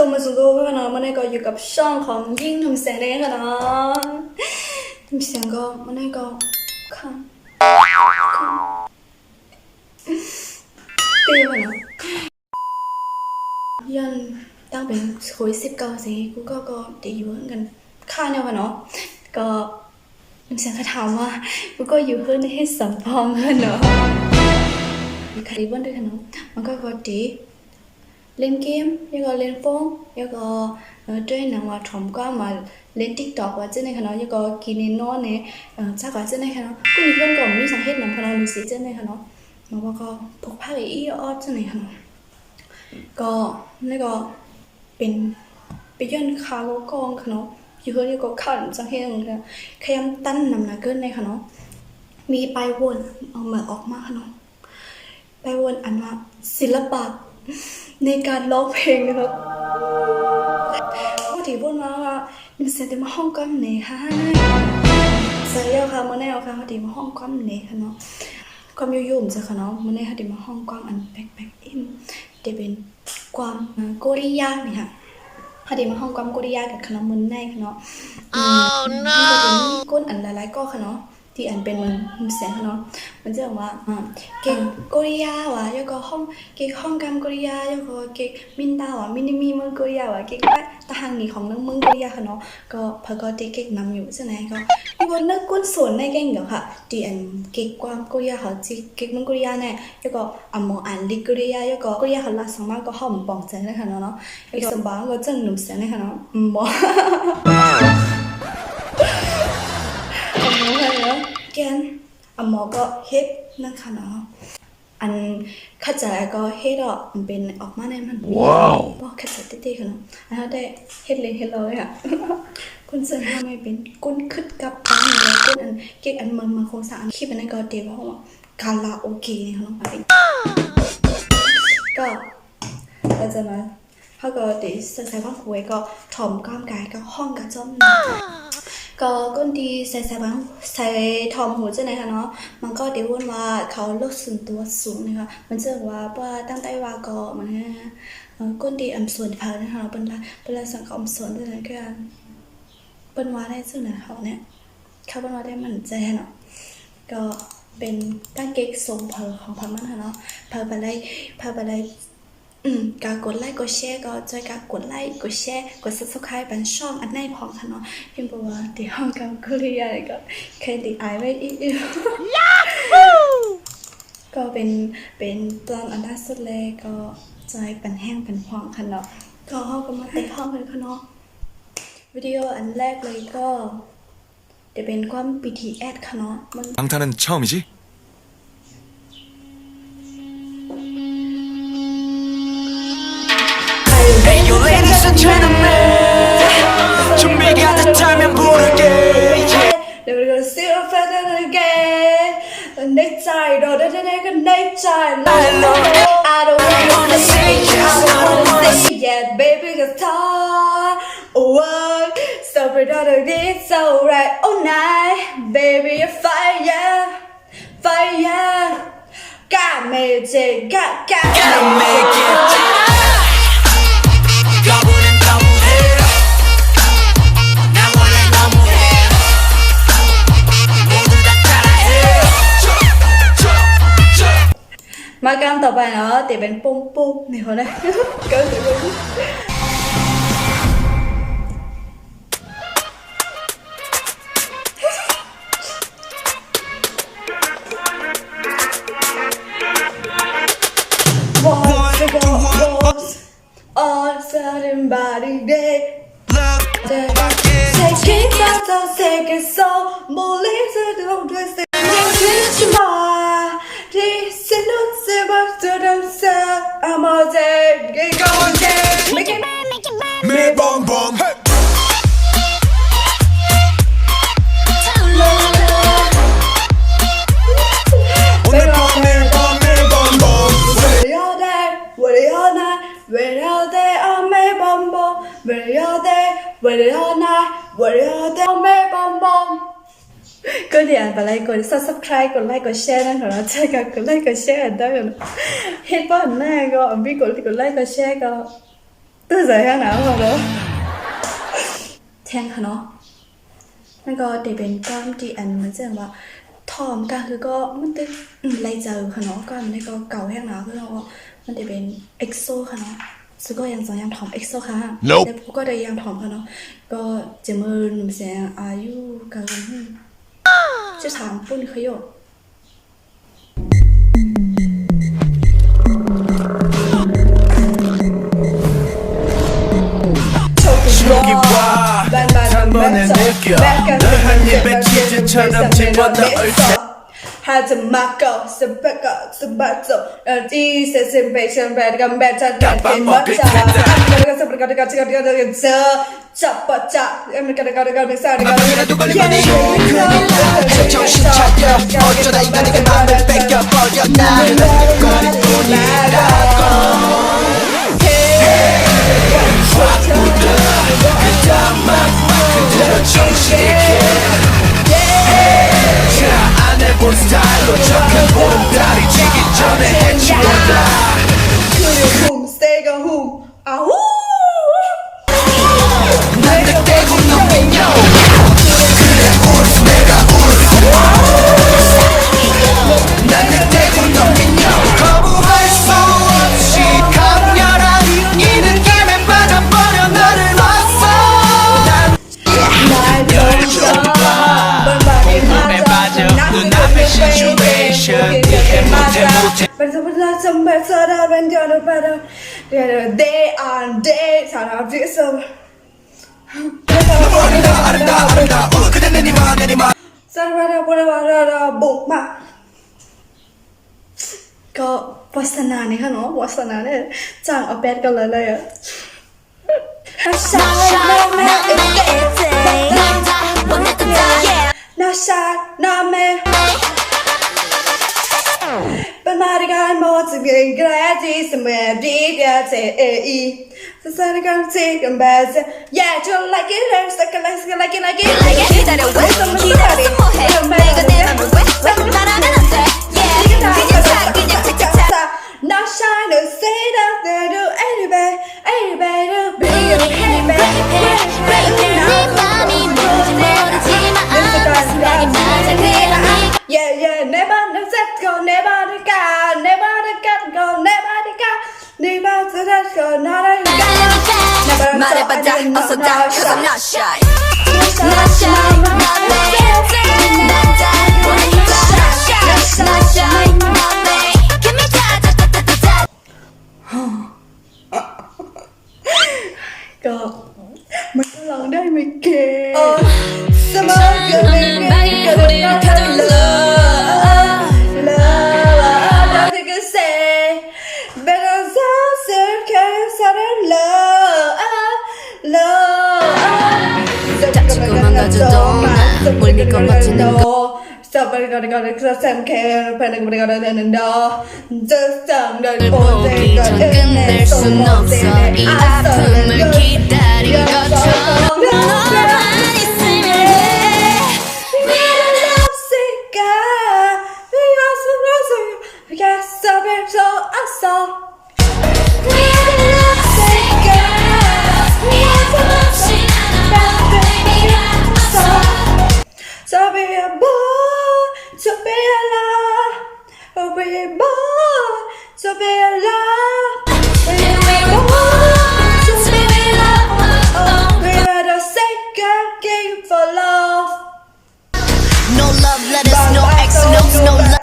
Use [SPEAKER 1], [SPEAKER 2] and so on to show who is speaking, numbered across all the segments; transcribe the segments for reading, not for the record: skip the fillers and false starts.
[SPEAKER 1] ก็มาสู่ตัวกันเนาะมันก็อยู่กับช่องของยิ่งทำเสียงได้กันเนาะทำเสียงก็มันก็ข้างตีมันเนาะยันตั้งเป็นคุย19สิกูก็ตีอยู่กันข้างเนี่ยกันเนาะก็ทำเสียงเขาถามว่ากูก็อยู่เพื่อนให้สัมพองกันเนาะมีใครบ้างด้วยกันเนาะมันก็ตีเล่นเกมยังก็เล่นโฟนยังก็ด้วยหนังว่าถ่อมก็มาเล่น TikTok ว่าเจ้าในขณะยังก็กินนอนเนี่ยชักว่าเจ้าในขณะกูมีเพื่อนก็มีสังเกตนำพนันดูสิเจ้าในขณะมันก็พกผ้าอีออดเจ้าในขณะก็นี่ก็เป็นไปย้อนขาก็กองขณะอยู่เพื่อนก็ขันสังเกตกันขยำตั้นนำหนักเกินในขณะมีไปวนเอามาออกมาขณะไปวนอันว่าศิลปะในการร้องเพลงนะครับก็ถือว่าว่ามันเสร็จมาห้องก้มเนค่ะเสร็จแล้วค่ะเมื่อไหร่ค่ะเขาถือมาห้องก้มเนค่ะเนาะความยุ่มๆจะค่ะเนาะเมื่อไหร่เขาถือมาห้องก้มอันแปลกๆอินจะเป็นความโกริยาเนี่ยค่ะเขาถือมาห้องก้มโกริยากับขนมมือในค่ะเนาะมันจะเป็นก้นอันหลายๆก็ค่ะเนาะที่อันเป็นมันเสียงเนาะมันจะบอกว่าเก่งโกริยาว่ะแล้วก็ห้องเก่งห้องกรรมโกริยาแล้วก็เก่งมินดาว่ะมินิมีเมืองโกริยาว่ะเก่งไปตาหางหนีของนักเมืองโกริยาค่ะเนาะก็พอก็เก่งนำอยู่ใช่ไหมก็มีคนนักกุ้นส่วนในเก่งเดี๋ยวค่ะที่อันเก่งความโกริยาเขาจีเก่งเมืองโกริยาเนี่ยแล้วก็อันมองอันดิโกริยาแล้วก็โกริยาเขาลักษณะก็ห้องปองใจนะคะเนาะอีกสมบัติก็จังหนุ่มเสียงนะคะเนาะบ่แกนอันหมอก็เฮ็ดนะคะเนาะอันขัดใจก็เฮ็ดอ่ะมันเป็นออกมาในมันว้าวขัดใจเต้ๆค่ะเนาะอันนั้นได้เฮ็ดเลยค่ะคุณเสริมทำไม่เป็นก้นขึ้นกับตั้งเลยก้นอันเก๊กอันมันโครงสร้างคลิปอันนั้นก็เดี๋ยวเพราะว่าการลาโอเคเนี่ยค่ะน้องไปก็เราจะมาเขาก็เดี๋ยวใส่ผ้าห่มก็ถ่อมกล้ามกายก็ห้องกระจอมก็ก้นดีใส่ทอมหูเจ้าไหนคะเนาะมันก็เดี๋ยวว่าเขาลดส่วนตัวสูงนะคะมันเชื่อว่าตั้งแต่ว่าก็มันก้นดีอันส่วนเผานะคะเป็นสังคมส่วนด้วยนะกันเป็นว่าได้ซึ่งนะเขาเนี่ยเขาเป็นว่าได้มั่นใจเนาะก็เป็นการเก็กทรงเผาของพังมันค่ะเนาะเผาไปเลยการกดไลค์กดแชร์ก็จะการกดไลค์กดแชร์กด subscribe เป็นช่องอันไหนพอค่ะเนาะพิมพ์ว่าที่ห้องกับกุริยาก็เคยติดไอไว้อีกก็เป็นตอนอันล่าสุดเลยก็ใจเป็นแห้งเป็นห่วงค่ะเนาะก็ห้องก็มาติดห้องกันค่ะเนาะวิดีโออันแรกเลยก็จะเป็นความ BTS ค่ะเนาะ
[SPEAKER 2] 방탄은처음이지? Hey you ladies and gentlemen 준비가 됐다면 부를게
[SPEAKER 1] They will go still further again 내ใจ너ก็내ใจI don't wanna say yes I don't wanna say yes baby cause time oh stop it all it's alright all night baby you're fire got me got meมาการต่อไปเนาะแต่เป็นปุ้มนี่เขาได้ก็คือall somebody day take it out so take it so believe so don't twist it This is not about to themselves. I'm all dead. Get going, dead. Make it
[SPEAKER 2] Me bom bom hey. 오늘 밤 me bom bom
[SPEAKER 1] Where you're there, where you're not, where you're there, I'm me bom bom. Where you're there, where you're not, where you're there, I'm me bom bom. ก็เดี๋ยวไปไลค์กด subscribe กดไลค์กดแชร์นั่นเหรอใช่ค่ะกดไลค์กดแชร์ได้เลยเห็นป่ะแม่ก็พี่กดไลค์กดแชร์ก็ tư giới hả nào không đóแทงค่ะเนาะนั่นก็เดี๋ยวเป็นก้อนที่อันมันจะว่าทอมก็คือก็มันจะไล่เจอค่ะเนาะก็มันก็เก่าแห้งหนาคือเรามันจะเป็นเอ็กโซค่ะเนาะซึ่งก็ยังถอมเอ็กโซค่ะแต่พวกก็ได้ยังถอมค่ะเนาะก็จะมือหนุ่มแสงอายุกันจะถามปุ่นขยโย
[SPEAKER 2] 단번에 느껴 널 한 입에 치즈처럼 집어넣을 때
[SPEAKER 1] 하지 마고 스펙고 스바토 어디서 스펙션 배가 배차게 멋져 내가 스펙고 같이 잡아자 내가 백사리가
[SPEAKER 2] 정신 차려 어쩌다 인간에게 맘을 뺏겨버려 나는 거리뿐이라고 그대로 정식해 자 안해본 스타일로 적은 보름달이 지기 전에 해치워라
[SPEAKER 1] 그래 훔 세가 훔 아우
[SPEAKER 2] 난 늑대고 넌 미녀 그래 울스 내가 울스 난 늑대고 넌 미녀 거부할 수 없이 강렬한 이 느낌에 빠져버려 너를 놨어 몸에 빠져 눈앞의 situation 이해 못해
[SPEAKER 1] Day on day 사람들서
[SPEAKER 2] 아름다워 그대 내 맘
[SPEAKER 1] 사라바라바라바라 목마 ก็วาสนาเนี่ยค่ะเนาะวาสนาเนี่ยจ้างเอาแบดกันเลยอ่ะนาชานาเมเป็นมาในการมองสิ่งที่กระดิสเมื่อดีกันเจสถานการณ์ที่กันแบบ yeah just like it like it 기다려 왜 기다려 내가 내 맘을 왜 말하면 안돼 yeah 그냥 착착착 Now shine and say that they do anyway Yeah never set go never got go never set go never
[SPEAKER 3] 말해봐 다 어서 다 cause I'm not shy Not shy not babe 난 달보니까 Not shy not babe Give me that
[SPEAKER 1] ก็มันก็ร้องได้ไม่เก่งสมองก็ไม่เก่งก็ได้แค่love nothing to say better than love
[SPEAKER 3] 자꾸만 가져도 날 믿고 맞추는 거
[SPEAKER 1] Somebody gotta some care, panic, but I gotta end up. Just some that
[SPEAKER 3] 보기 전 끝낼 순 없어 이 아픔을 기다리고서 너만 있으면 돼
[SPEAKER 1] We are love sicker. We are so we got something so awesome.
[SPEAKER 3] We are love sicker We are so much baby I'm so
[SPEAKER 1] So be a boy, so be a love. Oh, be a boy, so be a love. Be a boy, so be a love. Oh, we are the second king for love.
[SPEAKER 3] No love letters, no X notes, no love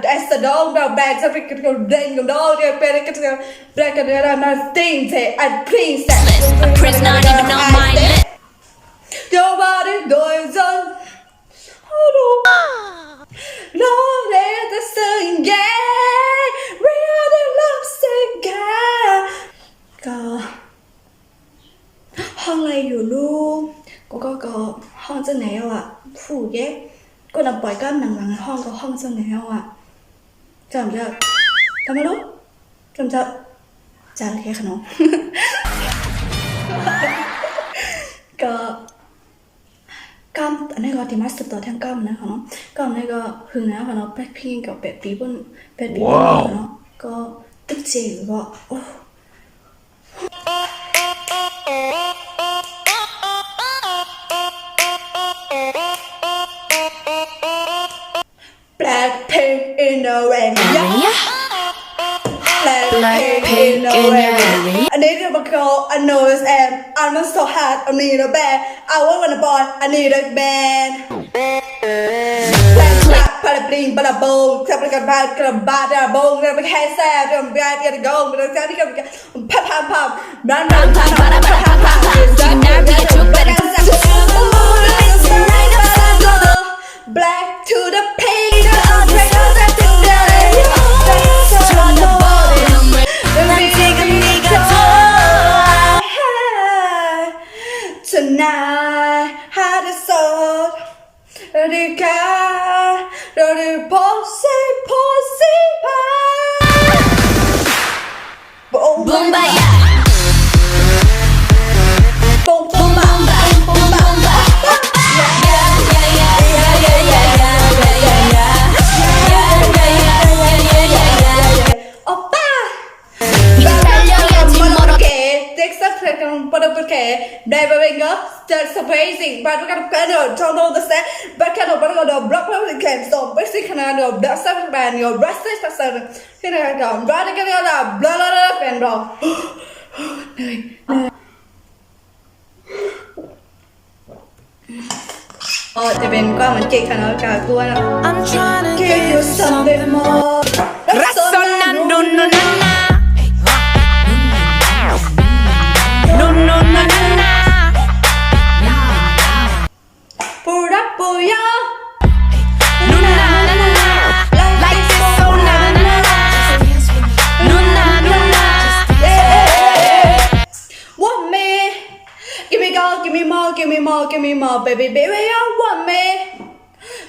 [SPEAKER 1] As the dog, no bad, so we could go dang the dog, yeah, better get to black and red, I'm things, a princess.
[SPEAKER 3] A prince not even on my list
[SPEAKER 1] Nobody goes on. No, there's a sing, yeah. We are the love singer. ก็ห้องอะไรอยู่ลูกก็ห้องเจ้าไหนอ่ะผู้เย้ก็นำปล่อยก้ามหนังห้องก็ห้องเจ้าไหนอ่ะจำจะทำไมลูกจำจะจานแค่ขนม ก็กล้ามอันนี้ก็ที่มาสต่อทางกล้ามนะคะเนาะกล้ามนี่ก็คือนะค่ะเนาะแบล็คพิงกับ8 ปีบน8 ปีบนเนาะก็ตึกเจ๋งก็โอ้
[SPEAKER 3] Mary.
[SPEAKER 1] I need a girl, I know it's I'm not so hot, I need a band. I want a boy, I need a band. Clap, para bling, para boom, clap like a bad, got a bad, boom, got a head sad, I'm bad, gotta go, but I'm sad, pop, pop, pop, run, run, pop, pop, pop, pop,
[SPEAKER 3] You never be a true better.
[SPEAKER 1] black to the pain, tonight, how the soul, the car, the pussy,
[SPEAKER 3] Boom ba ya.
[SPEAKER 1] boom,
[SPEAKER 3] Boom ba. Boom ba.
[SPEAKER 1] 오빠.
[SPEAKER 3] 달려야지 멀어.
[SPEAKER 1] Porque never go, just surprising, but we got better, don't understand, but kind of block the game, so basically, kind of that's something bad, your restless person, you know, rather get a blah, and roll. Oh, the Ben come and take another
[SPEAKER 3] I'm trying to
[SPEAKER 1] give you something more.
[SPEAKER 3] Razonando, no, na, na. No, no, no, no, no.
[SPEAKER 1] Put up, boy,
[SPEAKER 3] No, na, na, na. Like this, so na, na, na. No, na, no, na.
[SPEAKER 1] Want me? Give me go, give me more, give me more, give me more, baby, baby, you want me?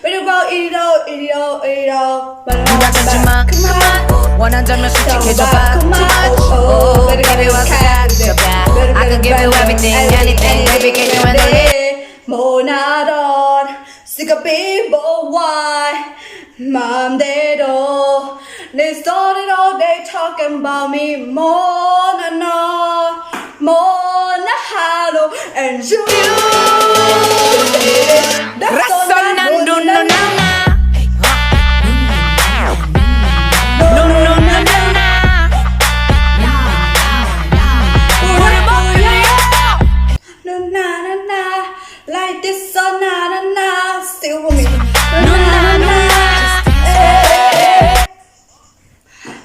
[SPEAKER 1] Baby, go eat it all.
[SPEAKER 3] 다가지마 그만 원한다면 솔직해져봐 Too much Oh baby 와서 가져봐 I can give you everything anything baby give you anything
[SPEAKER 1] 모나던 시가 비보와 맘대로 내 소리로 they talking about me 모나 하루 and you
[SPEAKER 3] Razonando no na na No no no no na
[SPEAKER 1] na like this so na still for me
[SPEAKER 3] No na na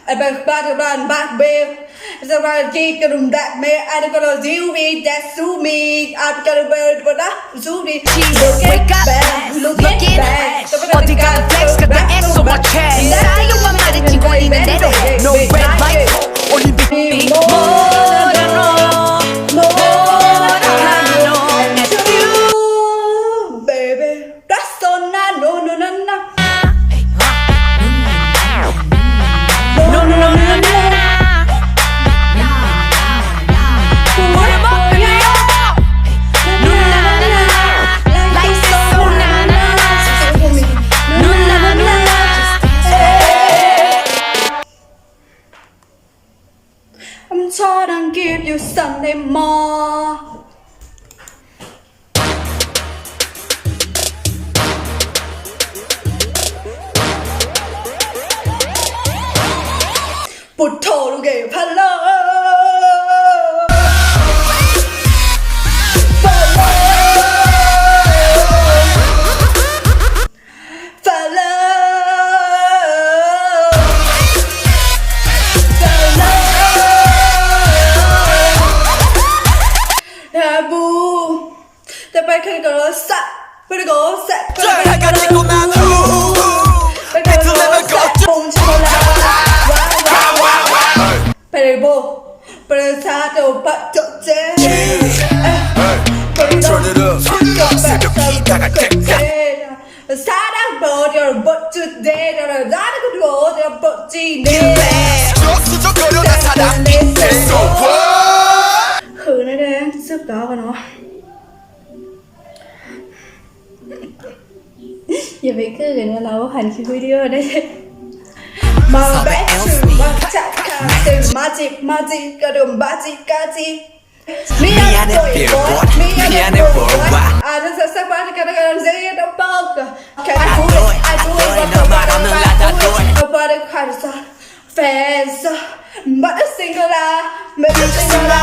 [SPEAKER 1] I better run back babe it's about keep them that me I gonna do me that sue me I'm gonna bird but I sue me
[SPEAKER 3] Wake up Looking back 어디 가는 flex 그다 애써 watch 사유와 말했지 걸리는 대로 No red light 올림픽
[SPEAKER 1] baby that's so na no I'm trying to give you something more. 부터르게 발라. 사랑 버려 but today 나를 나르고 내 뻗지 내
[SPEAKER 2] 수저거려 나 사랑 So what
[SPEAKER 1] khử nó đi sức đó của nó giờ phải cứ gần nó nấu hành cái video ở đây mà bé chừng mà chặt cả từ magic cả đường magic
[SPEAKER 2] 미안해 billboard 미안해 worldwide
[SPEAKER 1] I just said about cái gì đó bông cái
[SPEAKER 2] I do it, no 말 없는 라다 do it
[SPEAKER 1] nobody cried so fans but a single but a single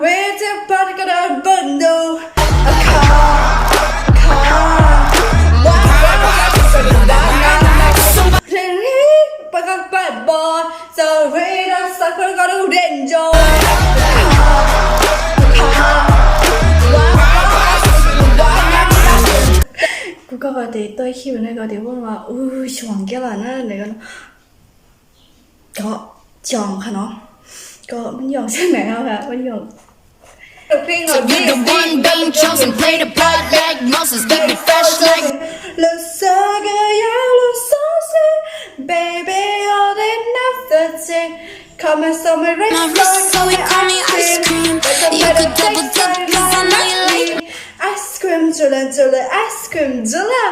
[SPEAKER 1] waiting for the bundle a car bad boy so we don't suffer got to enjoyกูก็ว่าแต่ตัวคิวเนี่ยก็เดี๋ยวว่าช่วงแก่ละนะเดี๋ยวก็จองค่ะเนาะก็มันยองใช่ไหมเอาค่ะมันยอง
[SPEAKER 3] So you the one being chosen, play the part like Moses, keep it fresh like
[SPEAKER 1] Look so good, yeah, look so sweet Baby, all day nothing Come and sell me rain
[SPEAKER 3] my wrist, so we call me ice cream. You could double dip, cause I know you like
[SPEAKER 1] Ice cream, Jula, ice cream, Jula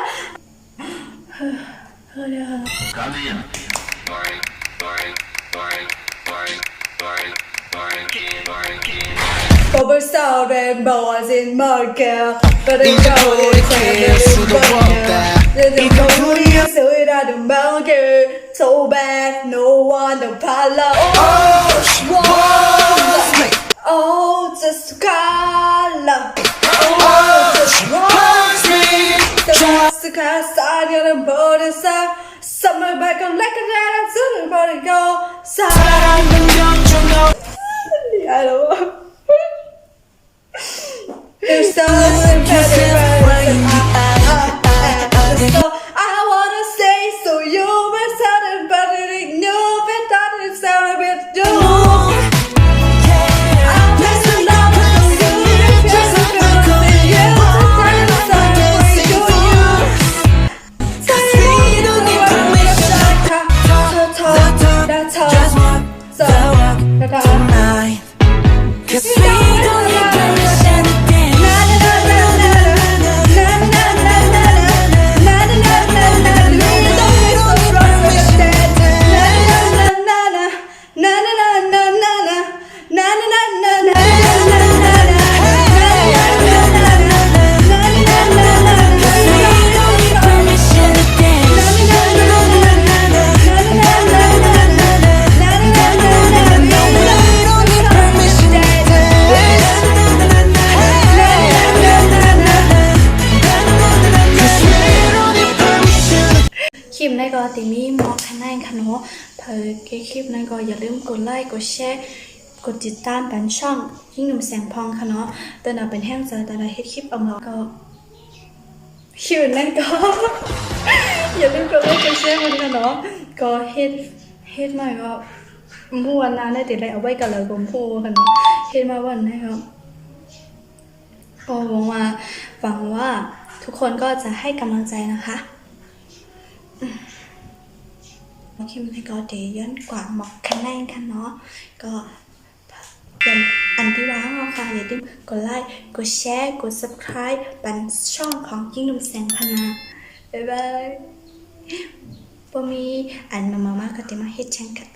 [SPEAKER 1] Bubble sound rainbows in market But it's all the mountain So bad, no one to follow Oh, just color Oh, just the cast on your body Summer back on like a rat and soon body go I don't know There's so I wanna say so you were sudden but it knew it that it sounded a bit doom I'm just in love with you just a girl with you
[SPEAKER 3] Cause we don't need permission to dance.
[SPEAKER 1] คลิปนี้ก็ติมีมอกคะแนนค่ะเนาะถ้าคลิปนี้ก็อย่าลืมกดไลค์กดแชร์กดติดตามเป็นช่องยิ่งหนุ่มแสงพองค่ะเนาะแต่เราเป็นแห้งใจแต่เราเฮ็ดคลิปออกมาก็คลิปนั้นก็ อย่าลืมกดไลค์กดแชร์มันค่ะเนาะก็เฮ็ดมาก็ม่วนนะได้ติดอะไรเอาไว้กับเลยผมพูดค่ะเนาะเฮ็ดมาวันนี้ครับก็หวังว่าทุกคนก็จะให้กำลังใจนะคะคลิปนี้ก็เดี๋ยวย้อนกว่าหมอกคะแนนกันเนาะก็อย่าอันที่ว้างเอาค่ะอย่าลืมกดไลค์กดแชร์กด subscribe เป็นช่องของยิ่งหนุ่มแสงพนาบ๊ายบายพอมีอันมากๆก็จะมาเฮ็ดแชงกัน